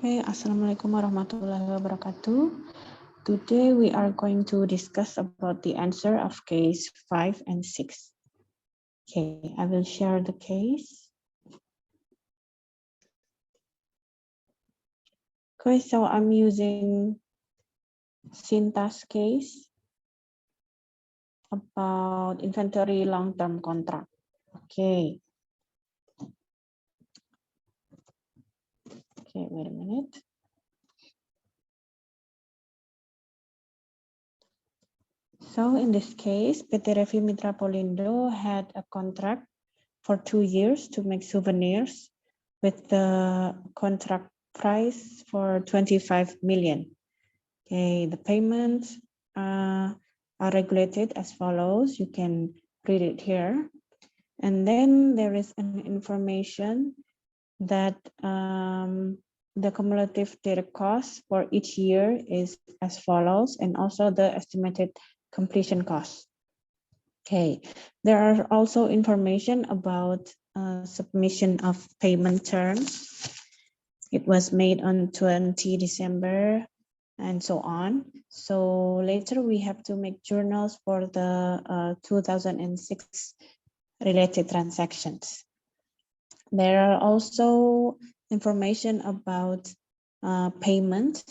Okay, Assalamualaikum warahmatullahi wabarakatuh. Today we are going to discuss about the answer of case 5 and 6. Okay, I will share the case. Okay, so I'm using Sinta's case about inventory long-term contract. Okay. Okay, wait a minute. So in this case, PT Revi Mitra Polindo had a contract for 2 years to make souvenirs with the contract price for 25 million. Okay, the payments are regulated as follows. You can read it here. And then there is an information that the cumulative direct cost for each year is as follows, and also the estimated completion cost. Okay, there are also information about submission of payment terms. It was made on 20 December and so on. So later we have to make journals for the 2006 related transactions. There are also information about payment.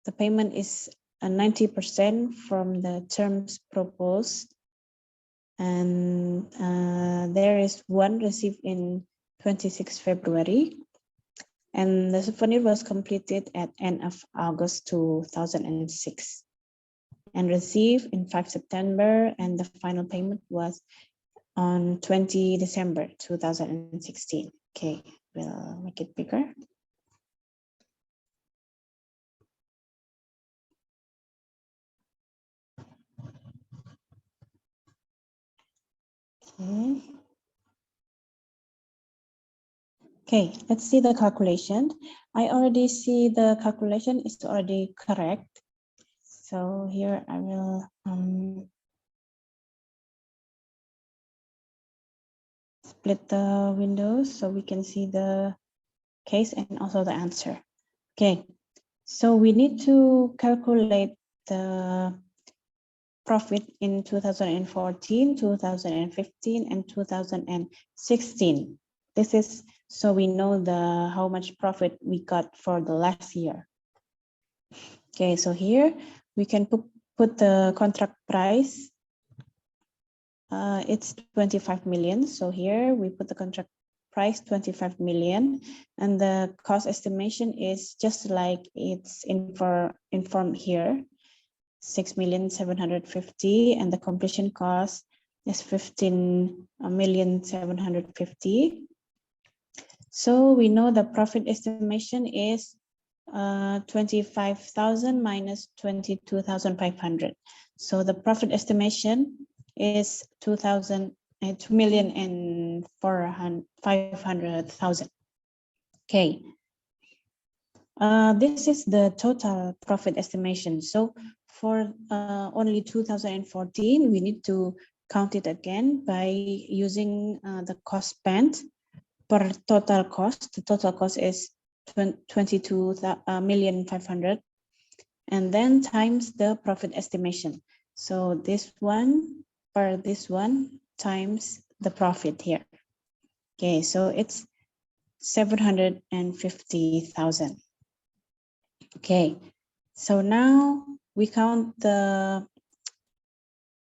The payment is 90% from the terms proposed. And there is one received in 26 February. And the souvenir was completed at end of August 2006 and received in 5 September, and the final payment was on 20 December 2016. Okay, we'll make it bigger. Okay. Okay, let's see the calculation. I already see the calculation is already correct. So here I will split the windows so we can see the case and also the answer. Okay, so we need to calculate the profit in 2014, 2015, and 2016. This is so we know how much profit we got for the last year. Okay, so here we can put the contract price. It's 25 million. So here we put the contract price 25 million, and the cost estimation is just like it's informed here, 6,750,000, and the completion cost is 15,750,000. So we know the profit estimation is 25,000 minus 22,500. So the profit estimation is 2,400,000. Okay. This is the total profit estimation. So for only 2014, we need to count it again by using the cost spent per total cost. The total cost is 22,500,000, and then times the profit estimation. So this one per this one times the profit here. Okay, so it's 750,000. Okay, so now we count the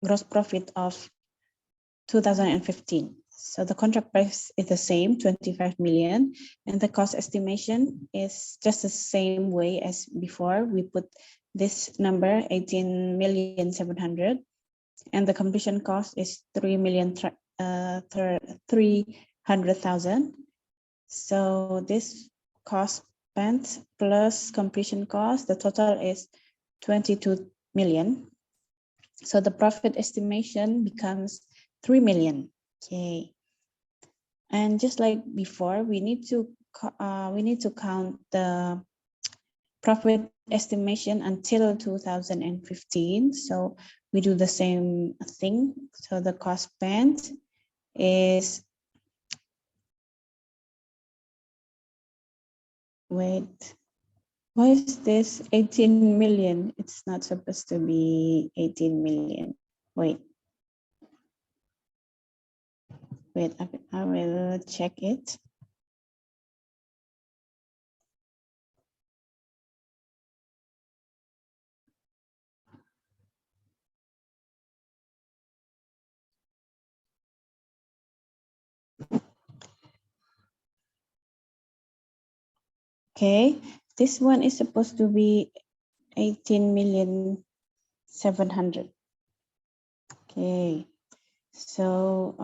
gross profit of 2015. So the contract price is the same, 25 million, and the cost estimation is just the same way as before. We put this number 18,700,000, and the completion cost is 3,300,000. So this cost spent plus completion cost, the total is 22 million. So the profit estimation becomes 3 million. Okay. And just like before, we need to count the profit estimation until 2015. So we do the same thing. So the cost spent is, wait, Why is this 18 million? It's not supposed to be 18 million. Wait, I will check it. Okay, this one is supposed to be 18,700,000. Okay, so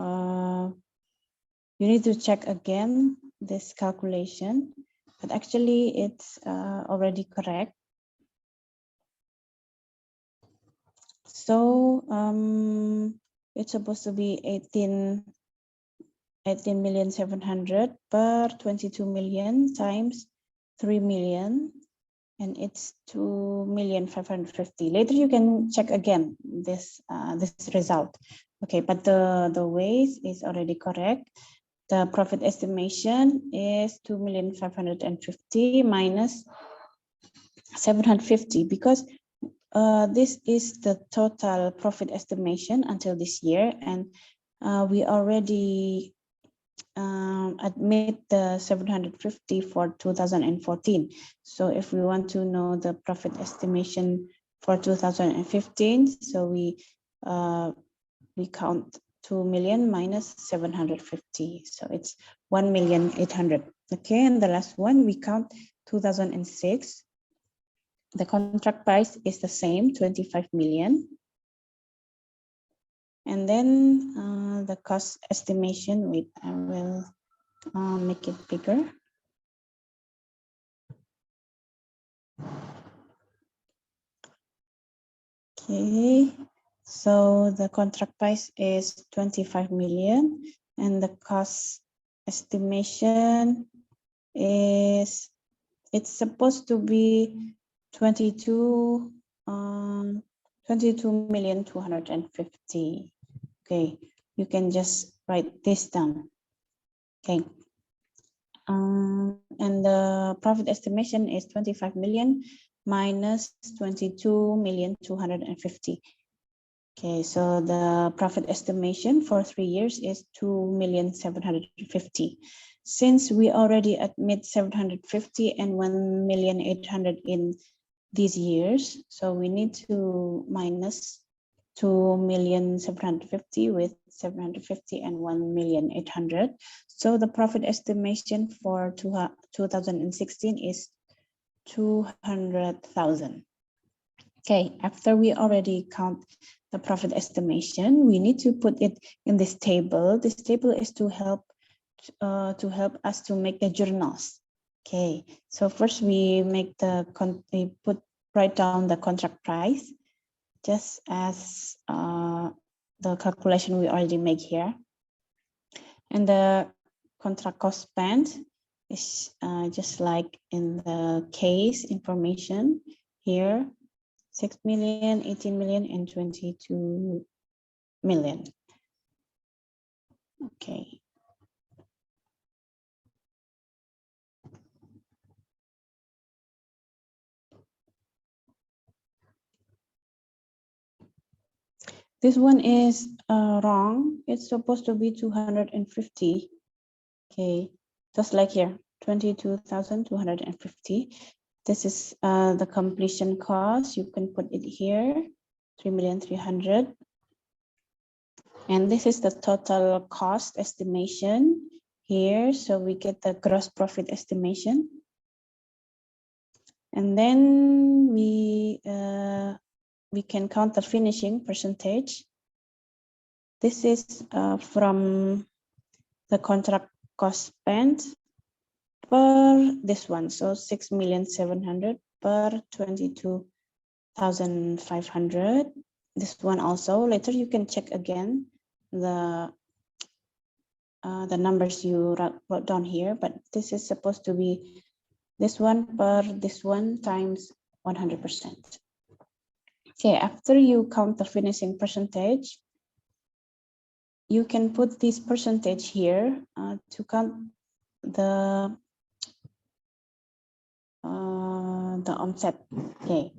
you need to check again this calculation, but actually it's already correct. So it's supposed to be 18,700,000 per 22 million times 3 million, and it's 2,550,000. Later you can check again this this result. Okay, but the ways is already correct. The profit estimation is 2,550,000 minus 750, because this is the total profit estimation until this year, and we already admit the 750 for 2014. So if we want to know the profit estimation for 2015, so we count 2 million minus 750, so it's 1,800,000. Okay, and the last one we count 2006. The contract price is the same, 25 million. And then the cost estimation, wait, I will make it bigger. Okay, so the contract price is 25 million and the cost estimation is, it's supposed to be 22,250,000. Okay, you can just write this down. Okay. And the profit estimation is 25 million minus 22,250,000. Okay, so the profit estimation for 3 years is 2,750,000. Since we already admit 750 and 1,800,000 in these years, so we need to minus 2,750,000 with 750 and 1,800,000. So the profit estimation for 2016 is 200,000. Okay, after we already count the profit estimation, we need to put it in this table. This table is to help us to make the journals. Okay, so first we make write down the contract price, just as the calculation we already make here. And the contract cost spent is just like in the case information here, 6 million, 18 million, and 22 million. Okay. This one is wrong. It's supposed to be 250. Okay, just like here, 22,250. This is the completion cost. You can put it here, 3,300,000. And this is the total cost estimation here. So we get the gross profit estimation. And then we can count the finishing percentage. This is from the contract cost spent per this one. So 6,700,000 per 22,500. This one also, later you can check again the numbers you wrote down here, but this is supposed to be this one per this one times 100%. Okay, after you count the finishing percentage, you can put this percentage here to count the the onset. Okay.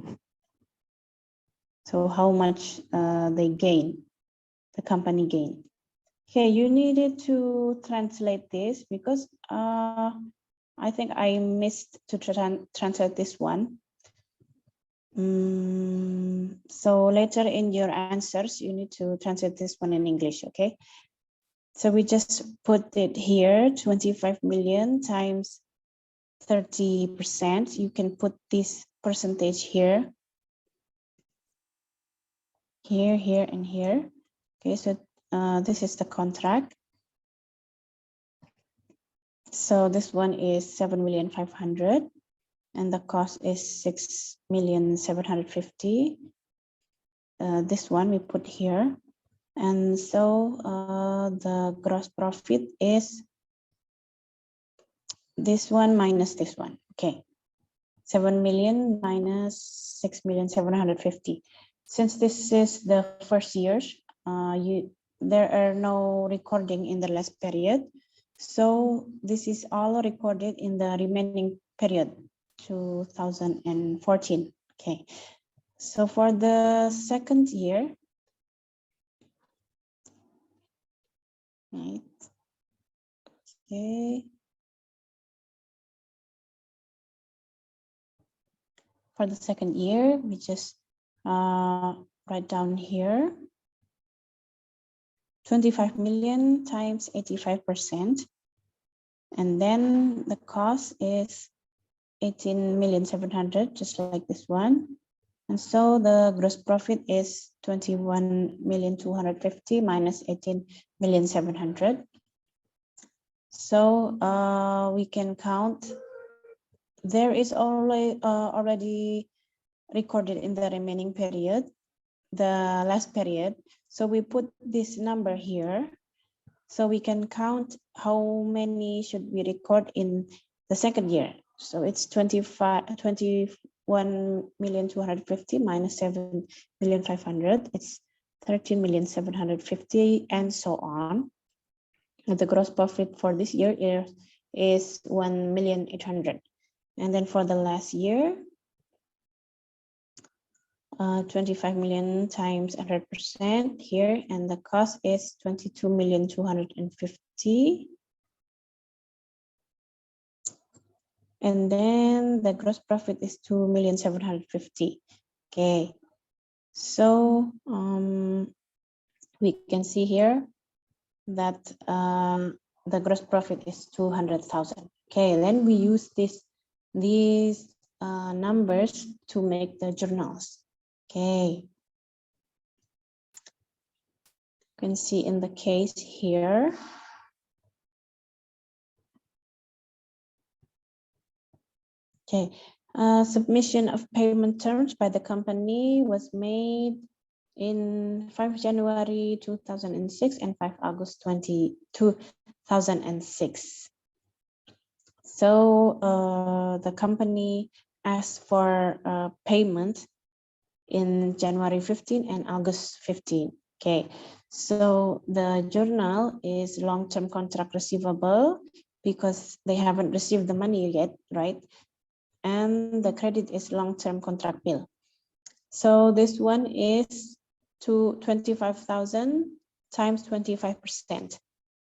So how much they gain, the company gain. Okay, you needed to translate this because I think I missed to translate this one. So later in your answers, you need to translate this one in English, okay? So we just put it here, 25 million times 30%. You can put this percentage here, here, and here. Okay, so this is the contract. So this one is 7,500,000 and the cost is 6,750,000. This one we put here. And so the gross profit is this one minus this one. Okay. 7 million minus 6,750,000. Since this is the first years, there are no recording in the last period. So this is all recorded in the remaining period, 2014. Okay. So for the second year, right? Okay. For the second year, we just write down here 25 million times 85%. And then the cost is 18,700,000, just like this one. And so the gross profit is 21,250,000 minus 18,700,000. So we can count. There is already recorded in the remaining period, the last period. So we put this number here. So we can count how many should we record in the second year. So it's 21,250,000 minus 7,500,000. It's 13,750,000 and so on. And the gross profit for this year is 1,800,000. And then for the last year, 25 million times 100% here, and the cost is 22,250,000. And then the gross profit is 2,750,000. Okay, so we can see here that the gross profit is 200,000. Okay, then we use these numbers to make the journals. Okay, you can see in the case here. Okay, submission of payment terms by the company was made in 5 January 2006 and 5 August 2006. So the company asked for payment in January 15 and August 15. Okay, so the journal is long-term contract receivable because they haven't received the money yet, right? And the credit is long-term contract bill. So this one is to 25,000 times 25%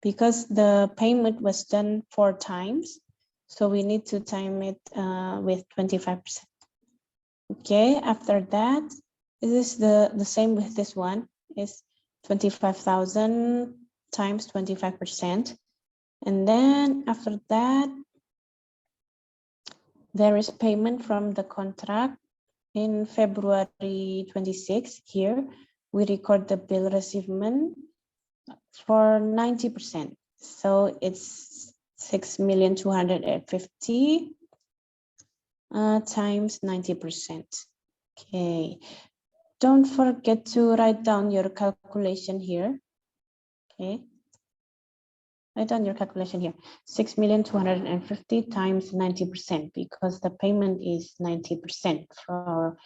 because the payment was done 4 times. So we need to time it with 25%. Okay, after that, this is the same with this one, is 25,000 times 25%. And then after that, there is payment from the contract in February 26. Here, we record the bill receivement for 90%. So it's 6,250,000 times 90%. Okay. Don't forget to write down your calculation here. Okay. Write down your calculation here. 6,250,000 times 90% because the payment is 90% for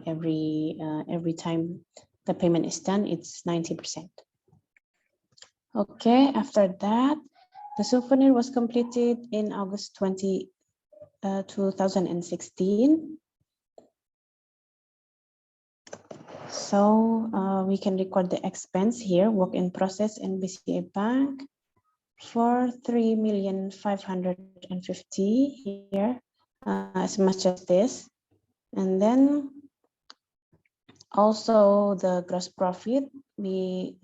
every time the payment is done, it's 90%. Okay, after that, the souvenir was completed in August 20, 2016. So we can record the expense here, work in process in BCA Bank for 3,550,000 here, as much as this. And then also the gross profit, we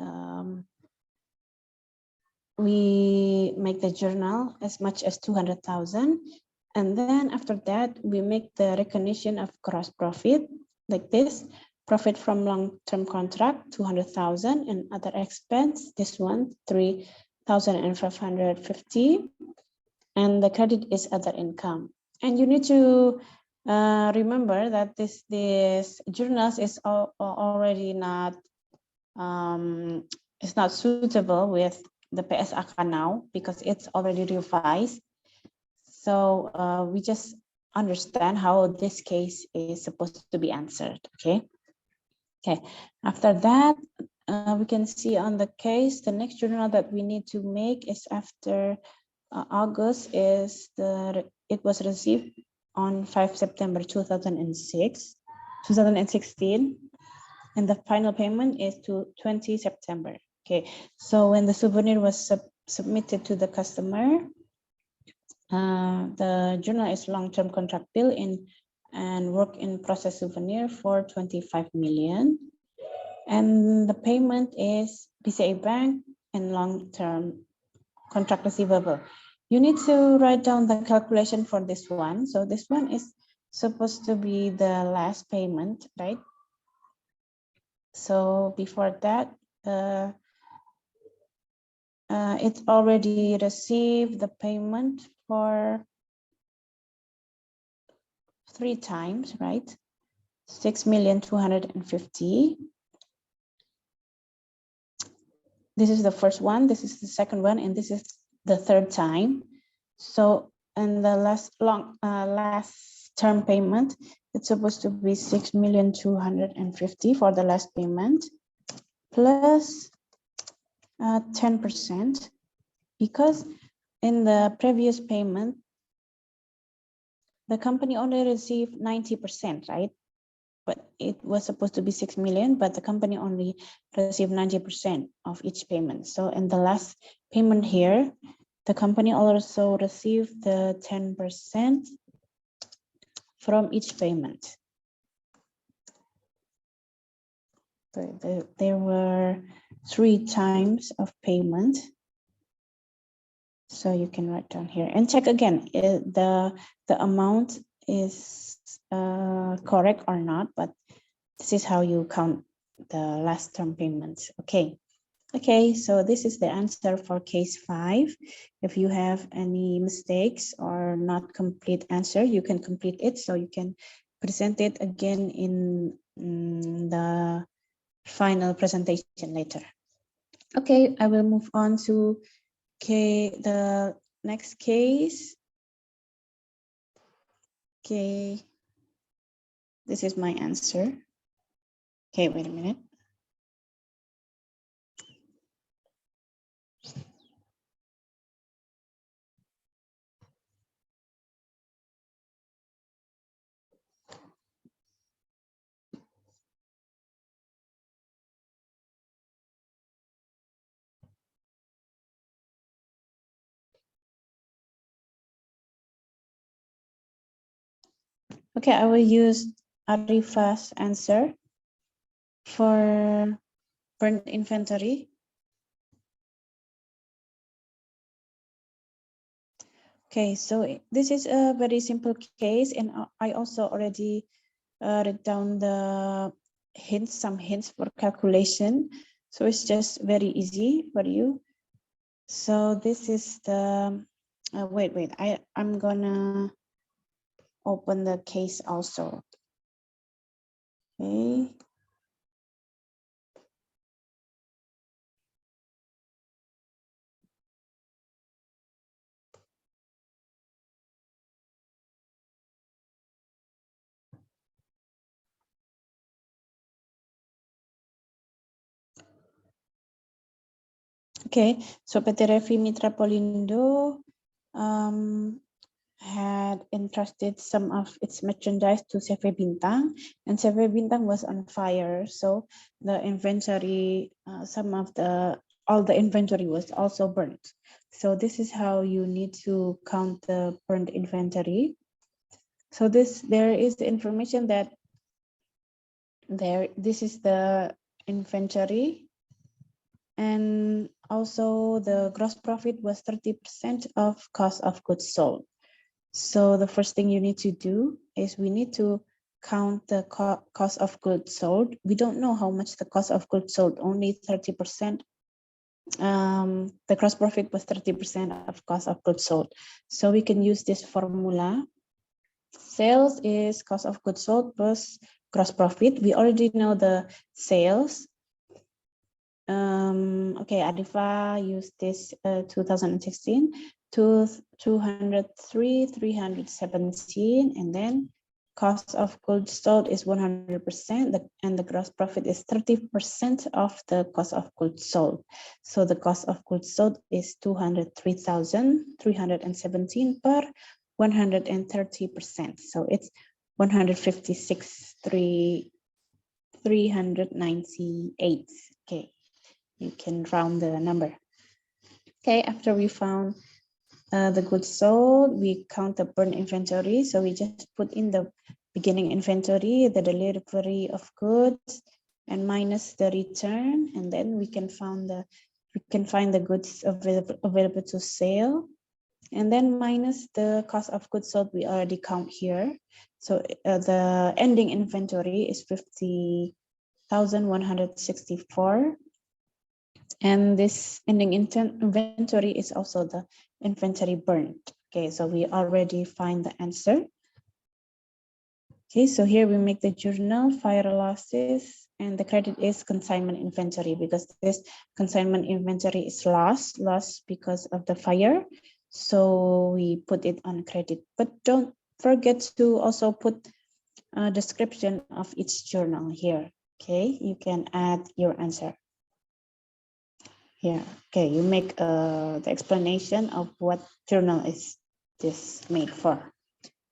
make the journal as much as 200,000. And then after that, we make the recognition of gross profit like this. Profit from long-term contract, 200,000, and other expense, this one, 3,550. And the credit is other income. And you need to remember that this journals is already not it's not suitable with the PSAK now because it's already revised. So we just understand how this case is supposed to be answered. Okay. Okay. After that, we can see on the case the next journal that we need to make is after August is it was received on 5 September 2016, and the final payment is to 20 September. Okay, so when the souvenir was submitted to the customer, the journal is long-term contract bill and work in process souvenir for 25 million, and the payment is BCA Bank and long-term contract receivable. You need to write down the calculation for this one. So this one is supposed to be the last payment, right? So before that, it's already received the payment for 3 times, right? 6,250,000. This is the first one, this is the second one, and this is the third time. So, and the last term payment, it's supposed to be 6,250,000 for the last payment, plus 10%, because in the previous payment, the company only received 90%, right? But it was supposed to be 6 million, but the company only received 90% of each payment. So in the last payment here, the company also received the 10% from each payment. So there were 3 times of payment. So you can write down here and check again the amount is correct or not, but this is how you count the last term payments. Okay. Okay, so this is the answer for case 5. If you have any mistakes or not complete answer, you can complete it so you can present it again in the final presentation later. Okay, I will move on to the next case. Okay, this is my answer. Okay, wait a minute. Okay, I will use Arifa's answer for burnt inventory. Okay, so this is a very simple case, and I also already wrote down the hints, some hints for calculation. So it's just very easy for you. So this is the, wait, I'm gonna open the case also. Okay. Okay, so PT Revi Mitra Polindo had entrusted some of its merchandise to CV Bintang, and CV Bintang was on fire. So the inventory, all the inventory was also burnt. So this is how you need to count the burnt inventory. So there is the information that this is the inventory, and also the gross profit was 30% of cost of goods sold. So the first thing you need to do is we need to count the cost of goods sold. We don't know how much the cost of goods sold, only 30%. The gross profit was 30% of cost of goods sold. So we can use this formula. Sales is cost of goods sold plus gross profit. We already know the sales. Okay, Adifa used this 2016 to 203, 317, and then cost of goods sold is 100%, and the gross profit is 30% of the cost of goods sold. So the cost of goods sold is 203,317 per 130%. So it's 156,398. Okay. You can round the number. Okay, after we found the goods sold, we count the burn inventory. So we just put in the beginning inventory, the delivery of goods, and minus the return, and then we can find the goods available to sale, and then minus the cost of goods sold. We already count here. So the ending inventory is 50,164. And this ending inventory is also the inventory burnt. Okay, so we already find the answer. Okay, so here we make the journal, fire losses, and the credit is consignment inventory because this consignment inventory is lost because of the fire. So we put it on credit, but don't forget to also put a description of each journal here. Okay, you can add your answer. Yeah, okay, you make the explanation of what journal is this made for.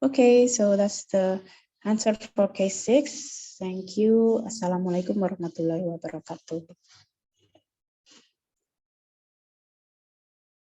Okay, so that's the answer for case 6. Thank you. Assalamualaikum warahmatullahi wabarakatuh.